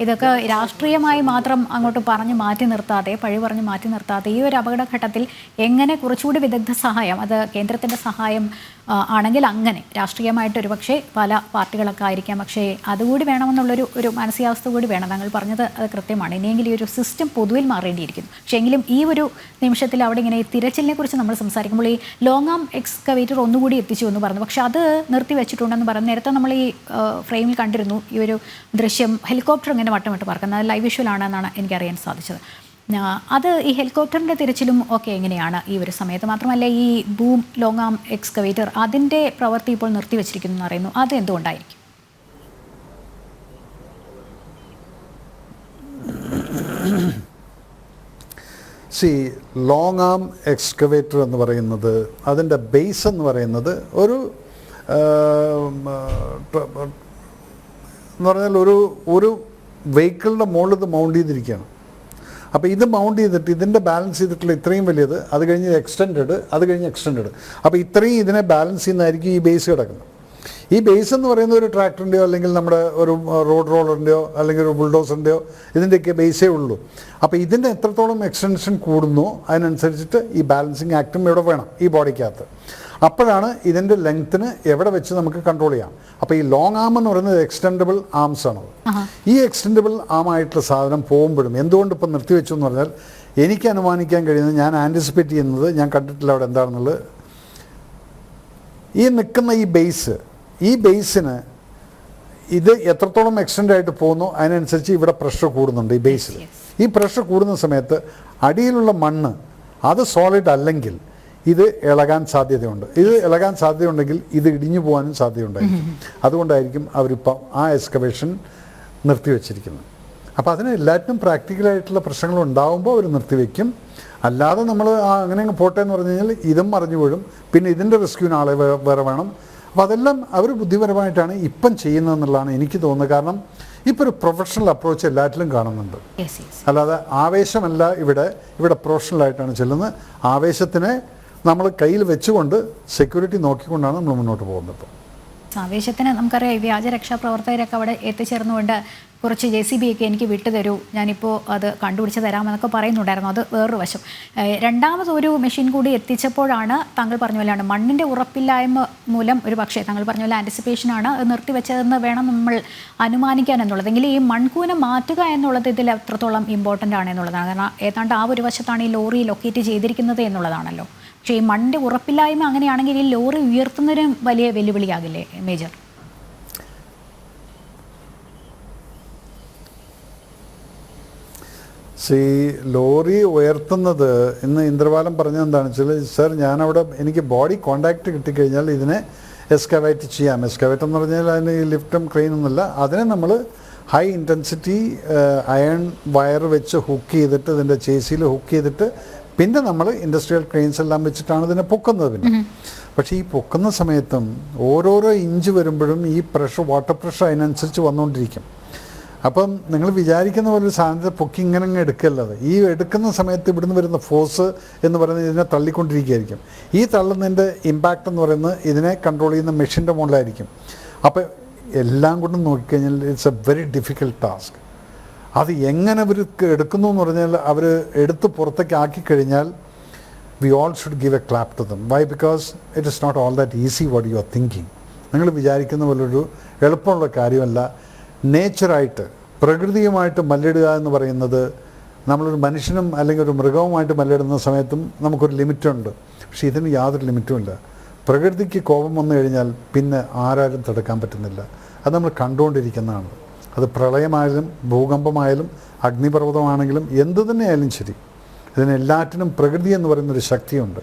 ഇതൊക്കെ രാഷ്ട്രീയമായി മാത്രം അങ്ങോട്ട് പറഞ്ഞ് മാറ്റി നിർത്താതെ, പഴി പറഞ്ഞ് മാറ്റി നിർത്താതെ ഈ ഒരു അപകടഘട്ടത്തിൽ എങ്ങനെ കുറച്ചുകൂടി വിദഗ്ധ സഹായം, അത് കേന്ദ്രത്തിൻ്റെ സഹായം ആണെങ്കിൽ അങ്ങനെ രാഷ്ട്രീയമായിട്ട് ഒരുപക്ഷെ പല പാർട്ടികളൊക്കെ ആയിരിക്കാം, പക്ഷേ അതുകൂടി വേണമെന്നുള്ളൊരു മാനസികാവസ്ഥ കൂടി വേണം. താങ്കൾ പറഞ്ഞത് അത് കൃത്യമാണ്. ഇനിയെങ്കിലും ഈ ഒരു സിസ്റ്റം പൊതുവിൽ മാറേണ്ടിയിരിക്കുന്നു. പക്ഷേ എങ്കിലും ഈ ഒരു നിമിഷത്തിൽ അവിടെ ഇങ്ങനെ ഈ തിരച്ചിലിനെ കുറിച്ച് നമ്മൾ സംസാരിക്കുമ്പോൾ ഈ ലോങ് ആം എക്സ്കവേറ്റർ ഒന്നുകൂടി എത്തിച്ചു എന്ന് പറഞ്ഞു, പക്ഷേ അത് നിർത്തിവെച്ചിട്ടുണ്ടെന്ന് പറഞ്ഞു. നേരത്തെ നമ്മൾ ഈ ഫ്രെയിമിൽ കണ്ടിരുന്നു ഈ ഒരു ദൃശ്യം, ഹെലികോപ്റ്റർ ഇങ്ങനെ വട്ടമിട്ട് പറക്കുന്നത്. ലൈവ് വിഷ്വൽ ആണെന്നാണ് എനിക്കറിയാൻ സാധിച്ചത്. അത് ഈ ഹെലികോപ്റ്ററിൻ്റെ തിരച്ചിലും ഒക്കെ എങ്ങനെയാണ് ഈ ഒരു സമയത്ത്? മാത്രമല്ല ഈ ബൂം ലോങ് ആം എക്സ്കവേറ്റർ അതിൻ്റെ പ്രവൃത്തി ഇപ്പോൾ നിർത്തിവെച്ചിരിക്കുന്നു എന്ന് പറയുന്നു. അത് എന്തുകൊണ്ടായിരിക്കും? ലോങ് ആം എക്സ്കവേറ്റർ എന്ന് പറയുന്നത്, അതിൻ്റെ ബേസ് എന്ന് പറയുന്നത് ഒരു എന്ന് പറഞ്ഞാൽ ഒരു വെഹിക്കിളിൻ്റെ മുകളിൽ ഇത് മൗണ്ട് ചെയ്തിരിക്കുകയാണ്. അപ്പോൾ ഇത് മൗണ്ട് ചെയ്തിട്ട് ഇതിൻ്റെ ബാലൻസ് ചെയ്തിട്ടുള്ള ഇത്രയും വലിയത്, അത് കഴിഞ്ഞ് എക്സ്റ്റെൻഡ്, അത് കഴിഞ്ഞ് എക്സ്റ്റെൻഡ്. അപ്പോൾ ഇത്രയും ഇതിനെ ബാലൻസ് ചെയ്യുന്നതായിരിക്കും ഈ ബേസ് കിടക്കുന്നത്. ഈ ബേസ് എന്ന് പറയുന്നത് ഒരു ട്രാക്ടറിൻ്റെയോ അല്ലെങ്കിൽ നമ്മുടെ ഒരു റോഡ് റോളറിൻ്റെയോ അല്ലെങ്കിൽ ഒരു ബുൾഡോസറിൻ്റെയോ ഇതിൻ്റെയൊക്കെ ബേസേ ഉള്ളൂ. അപ്പോൾ ഇതിൻ്റെ എത്രത്തോളം എക്സ്റ്റൻഷൻ കൂടുന്നു അതിനനുസരിച്ചിട്ട് ഈ ബാലൻസിങ് ആക്റ്റും ഇവിടെ വേണം ഈ ബോഡിക്കകത്ത്. അപ്പോഴാണ് ഇതിൻ്റെ ലെങ്ത്തിന് എവിടെ വെച്ച് നമുക്ക് കൺട്രോൾ ചെയ്യാം. അപ്പോൾ ഈ ലോങ് ആം എന്ന് പറയുന്നത് എക്സ്റ്റെൻഡബിൾ ആംസ് ആണത്. ഈ എക്സ്റ്റെൻഡബിൾ ആമായിട്ടുള്ള സാധനം പോകുമ്പോഴും എന്തുകൊണ്ട് ഇപ്പം നിർത്തിവെച്ചു എന്ന് പറഞ്ഞാൽ, എനിക്ക് അനുമാനിക്കാൻ കഴിയുന്നത്, ഞാൻ ആൻറ്റിസിപ്പേറ്റ് ചെയ്യുന്നത്, ഞാൻ കണ്ടിട്ടില്ല അവിടെ എന്താണെന്നുള്ളത്, ഈ നിൽക്കുന്ന ഈ ബേസിന് ഇത് എത്രത്തോളം എക്സ്റ്റെൻഡ് ആയിട്ട് പോകുന്നു അതിനനുസരിച്ച് ഇവിടെ പ്രഷർ കൂടുന്നുണ്ട് ഈ ബേസിൽ. ഈ പ്രഷർ കൂടുന്ന സമയത്ത് അടിയിലുള്ള മണ്ണ് അത് സോളിഡ് അല്ലെങ്കിൽ ഇത് ഇളകാൻ സാധ്യതയുണ്ട്. ഇത് ഇളകാൻ സാധ്യതയുണ്ടെങ്കിൽ ഇത് ഇടിഞ്ഞു പോകാനും സാധ്യതയുണ്ടായിരിക്കും. അതുകൊണ്ടായിരിക്കും അവരിപ്പം ആ എക്സ്കവേഷൻ നിർത്തിവെച്ചിരിക്കുന്നത്. അപ്പോൾ അതിന് എല്ലാറ്റിനും പ്രാക്ടിക്കലായിട്ടുള്ള പ്രശ്നങ്ങൾ ഉണ്ടാകുമ്പോൾ അവർ നിർത്തിവെക്കും. അല്ലാതെ നമ്മൾ അങ്ങനെ അങ്ങ് പോട്ടെ എന്ന് പറഞ്ഞു കഴിഞ്ഞാൽ ഇതും മറിഞ്ഞു വീഴും. പിന്നെ ഇതിൻ്റെ റെസ്ക്യൂവിന് ആളെ വേറെ വേണം. അപ്പോൾ അതെല്ലാം അവർ ബുദ്ധിപരമായിട്ടാണ് ഇപ്പം ചെയ്യുന്നതെന്നുള്ളതാണ് എനിക്ക് തോന്നുന്നത്. കാരണം ഇപ്പോൾ ഒരു പ്രൊഫഷണൽ അപ്രോച്ച് എല്ലാറ്റിലും കാണുന്നുണ്ട്. അല്ലാതെ ആവേശമല്ല ഇവിടെ പ്രൊഫഷണലായിട്ടാണ് ചെല്ലുന്നത്. ആവേശത്തിനെ നമ്മൾ കയ്യിൽ വെച്ചുകൊണ്ട് സെക്യൂരിറ്റി നോക്കിക്കൊണ്ടാണ് നമ്മൾ മുന്നോട്ട് പോകുന്നത്. ആവേശത്തിന് നമുക്കറിയാം ഈ വ്യാജ രക്ഷാപ്രവർത്തകരൊക്കെ അവിടെ എത്തിച്ചേർന്നുകൊണ്ട് കുറച്ച് JCB ഒക്കെ എനിക്ക് വിട്ടുതരൂ, ഞാനിപ്പോൾ അത് കണ്ടുപിടിച്ച് തരാമെന്നൊക്കെ പറയുന്നുണ്ടായിരുന്നു. അത് വേറൊരു വശം. രണ്ടാമതൊരു മെഷീൻ കൂടി എത്തിച്ചപ്പോഴാണ് താങ്കൾ പറഞ്ഞ പോലെയാണ് മണ്ണിൻ്റെ ഉറപ്പില്ലായ്മ മൂലം ഒരു പക്ഷേ താങ്കൾ പറഞ്ഞ പോലെ ആൻറ്റിസിപ്പേഷനാണ് അത് നിർത്തിവെച്ചതെന്ന് വേണം നമ്മൾ അനുമാനിക്കാൻ എന്നുള്ളതെങ്കിൽ ഈ മൺകൂന മാറ്റുക എന്നുള്ളത് ഇതിൽ എത്രത്തോളം ഇമ്പോർട്ടൻ്റ് ആണ് എന്നുള്ളതാണ്. കാരണം ഏതാണ്ട് ആ ഒരു വശത്താണ് ഈ ലോറി ലൊക്കേറ്റ് ചെയ്തിരിക്കുന്നത് എന്നുള്ളതാണല്ലോ. പക്ഷേ ഈ മണ്ണിൻ്റെ ഉറപ്പില്ലായ്മ അങ്ങനെയാണെങ്കിൽ ഈ ലോറി ഉയർത്തുന്നതിനും വലിയ വെല്ലുവിളിയാകില്ലേ മേജർ? ലോറി ഉയർത്തുന്നത്, ഇന്ന് ഇന്ദ്രപാലം പറഞ്ഞത് എന്താണെന്ന് വെച്ചാൽ, സർ ഞാനവിടെ എനിക്ക് ബോഡി കോണ്ടാക്റ്റ് കിട്ടിക്കഴിഞ്ഞാൽ ഇതിനെ എക്സ്കവേറ്റ് ചെയ്യാം. എക്സ്കവേറ്റ് എന്ന് പറഞ്ഞാൽ അതിന് ലിഫ്റ്റും ക്രെയിനൊന്നുമില്ല, അതിനെ നമ്മൾ ഹൈ ഇൻറ്റൻസിറ്റി അയൺ വയർ വെച്ച് ഹുക്ക് ചെയ്തിട്ട് ഇതിൻ്റെ ചേസിയിൽ ഹുക്ക് ചെയ്തിട്ട് പിന്നെ നമ്മൾ ഇൻഡസ്ട്രിയൽ ക്രെയിൻസ് എല്ലാം വെച്ചിട്ടാണ് ഇതിനെ പൊക്കുന്നത്. പക്ഷേ ഈ പൊക്കുന്ന സമയത്തും ഓരോരോ ഇഞ്ച് വരുമ്പോഴും ഈ പ്രഷർ, വാട്ടർ പ്രഷർ അതിനനുസരിച്ച് വന്നുകൊണ്ടിരിക്കും. അപ്പം നിങ്ങൾ വിചാരിക്കുന്ന പോലെ ഒരു സാധനത്തെ പൊക്കി ഇങ്ങനെ എടുക്കല്ലത്. ഈ എടുക്കുന്ന സമയത്ത് ഇവിടുന്ന് വരുന്ന ഫോഴ്സ് എന്ന് പറയുന്നത് ഇതിനെ തള്ളിക്കൊണ്ടിരിക്കുകയായിരിക്കും. ഈ തള്ളുന്നതിൻ്റെ ഇമ്പാക്റ്റ് എന്ന് പറയുന്നത് ഇതിനെ കൺട്രോൾ ചെയ്യുന്ന മെഷീൻ്റെ മുകളിലായിരിക്കും. അപ്പോൾ എല്ലാം കൊണ്ടും നോക്കിക്കഴിഞ്ഞാൽ it's a very difficult task. അത് എങ്ങനെ അവർ എടുക്കുന്നു എന്ന് പറഞ്ഞാൽ, അവർ എടുത്ത് പുറത്തേക്ക് ആക്കിക്കഴിഞ്ഞാൽ we all should give a clap to them. Why? Because it is not all that easy what you are thinking. നിങ്ങൾ വിചാരിക്കുന്ന പോലൊരു എളുപ്പമുള്ള കാര്യമല്ല. നേച്ചറായിട്ട്, പ്രകൃതിയുമായിട്ട് മല്ലിടുക എന്ന് പറയുന്നത്, നമ്മളൊരു മനുഷ്യനും അല്ലെങ്കിൽ ഒരു മൃഗവുമായിട്ട് മല്ലിടുന്ന സമയത്തും നമുക്കൊരു ലിമിറ്റുണ്ട്. പക്ഷേ ഇതിന് യാതൊരു ലിമിറ്റുമില്ല. പ്രകൃതിക്ക് കോപം വന്നു കഴിഞ്ഞാൽ പിന്നെ ആരാരും തടുക്കാൻ പറ്റുന്നില്ല. അത് നമ്മൾ കണ്ടുകൊണ്ടിരിക്കുന്നതാണ്. അത് പ്രളയമായാലും ഭൂകമ്പമായാലും അഗ്നിപർവ്വതമാണെങ്കിലും എന്തു തന്നെയായാലും ശരി, ഇതിനെല്ലാറ്റിനും പ്രകൃതി എന്ന് പറയുന്നൊരു ശക്തിയുണ്ട്.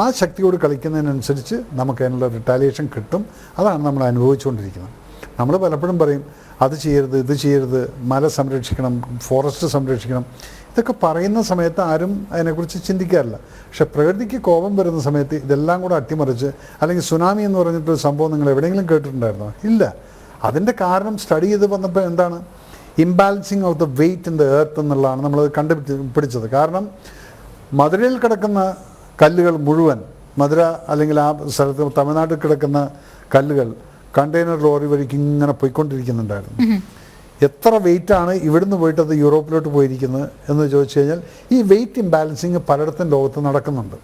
ആ ശക്തിയോട് കളിക്കുന്നതിനനുസരിച്ച് നമുക്ക് അതിനുള്ള റിട്ടാലിയേഷൻ കിട്ടും. അതാണ് നമ്മൾ അനുഭവിച്ചുകൊണ്ടിരിക്കുന്നത്. നമ്മൾ പലപ്പോഴും പറയും അത് ചെയ്യരുത്, ഇത് ചെയ്യരുത്, മല സംരക്ഷിക്കണം, ഫോറസ്റ്റ് സംരക്ഷിക്കണം, ഇതൊക്കെ പറയുന്ന സമയത്ത് ആരും അതിനെക്കുറിച്ച് ചിന്തിക്കാറില്ല. പക്ഷെ പ്രകൃതിക്ക് കോപം വരുന്ന സമയത്ത് ഇതെല്ലാം കൂടെ അട്ടിമറിച്ച്, അല്ലെങ്കിൽ സുനാമി എന്ന് പറഞ്ഞിട്ടൊരു സംഭവം നിങ്ങൾ എവിടെയെങ്കിലും കേട്ടിട്ടുണ്ടായിരുന്നോ? ഇല്ല. അതിൻ്റെ കാരണം സ്റ്റഡി ചെയ്ത് വന്നപ്പോൾ എന്താണ്, imbalancing of the weight in the earth എന്നുള്ളതാണ് നമ്മളത് കണ്ടുപിടിച്ചത്. കാരണം മധുരയിൽ കിടക്കുന്ന കല്ലുകൾ മുഴുവൻ, മധുര അല്ലെങ്കിൽ ആ സ്ഥലത്ത് തമിഴ്നാട്ടിൽ കിടക്കുന്ന കല്ലുകൾ കണ്ടെയ്നർ ലോറി വഴിക്ക് ഇങ്ങനെ പോയിക്കൊണ്ടിരിക്കുന്നുണ്ടായിരുന്നു. എത്ര വെയിറ്റാണ് ഇവിടുന്ന് പോയിട്ട് അത് യൂറോപ്പിലോട്ട് പോയിരിക്കുന്നത് എന്ന് ചോദിച്ചു കഴിഞ്ഞാൽ ഈ വെയിറ്റ് ഇംബാലൻസിങ് പലയിടത്തും ലോകത്ത് നടക്കുന്നുണ്ട്.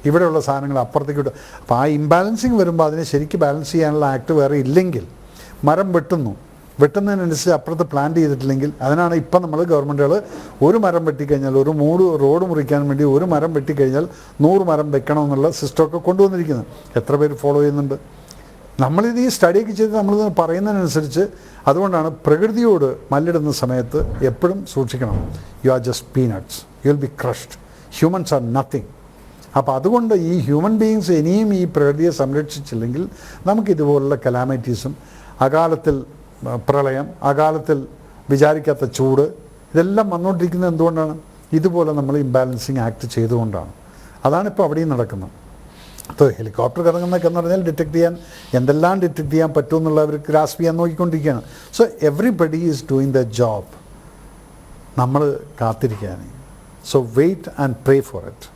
ഇവിടെയുള്ള സാധനങ്ങൾ അപ്പുറത്തേക്ക് വിട്ടു. അപ്പോൾ ആ ഇംബാലൻസിങ് വരുമ്പോൾ അതിനെ ശരിക്കും ബാലൻസ് ചെയ്യാനുള്ള ആക്ട് വേറെ ഇല്ലെങ്കിൽ, മരം വെട്ടുന്നതിനനുസരിച്ച് അപ്പുറത്ത് പ്ലാൻ ചെയ്തിട്ടില്ലെങ്കിൽ, അതിനാണ് ഇപ്പം നമ്മൾ ഗവൺമെൻറ്റുകൾ ഒരു മരം വെട്ടിക്കഴിഞ്ഞാൽ, ഒരു റോഡ് മുറിക്കാൻ വേണ്ടി ഒരു മരം വെട്ടിക്കഴിഞ്ഞാൽ 100 മരം വെക്കണമെന്നുള്ള സിസ്റ്റമൊക്കെ കൊണ്ടുവന്നിരിക്കുന്നത്. എത്ര പേര് ഫോളോ ചെയ്യുന്നുണ്ട്? നമ്മളിത് ഈ സ്റ്റഡിയൊക്കെ ചെയ്ത് നമ്മളിത് പറയുന്നതിനനുസരിച്ച്, അതുകൊണ്ടാണ് പ്രകൃതിയോട് മല്ലിടുന്ന സമയത്ത് എപ്പോഴും സൂക്ഷിക്കണം. You are just peanuts, you will be crushed, humans are nothing. അപ്പോൾ അതുകൊണ്ട് ഈ ഹ്യൂമൻ ബീയിങ്സ് ഇനിയും ഈ പ്രകൃതിയെ സംരക്ഷിച്ചില്ലെങ്കിൽ നമുക്കിതുപോലുള്ള കലാമിറ്റീസും, അകാലത്തിൽ പ്രളയം, അകാലത്തിൽ വിചാരിക്കാത്ത ചൂട്, ഇതെല്ലാം വന്നുകൊണ്ടിരിക്കുന്നത് എന്തുകൊണ്ടാണ്? ഇതുപോലെ നമ്മൾ ഇംബാലൻസിങ് ആക്ട് ചെയ്തുകൊണ്ടാണ്. അതാണിപ്പോൾ അവിടെയും നടക്കുന്നത്. അപ്പോൾ ഹെലികോപ്റ്റർ കറങ്ങുന്നതൊക്കെ എന്ന് പറഞ്ഞാൽ എന്തെല്ലാം ഡിറ്റക്ട് ചെയ്യാൻ പറ്റുമെന്നുള്ള അവർ ഗ്രാസ്പ് ചെയ്യാൻ നോക്കിക്കൊണ്ടിരിക്കുകയാണ്. So everybody is doing the job. നമ്മൾ കാത്തിരിക്കുകയാണ്. So wait and pray for it.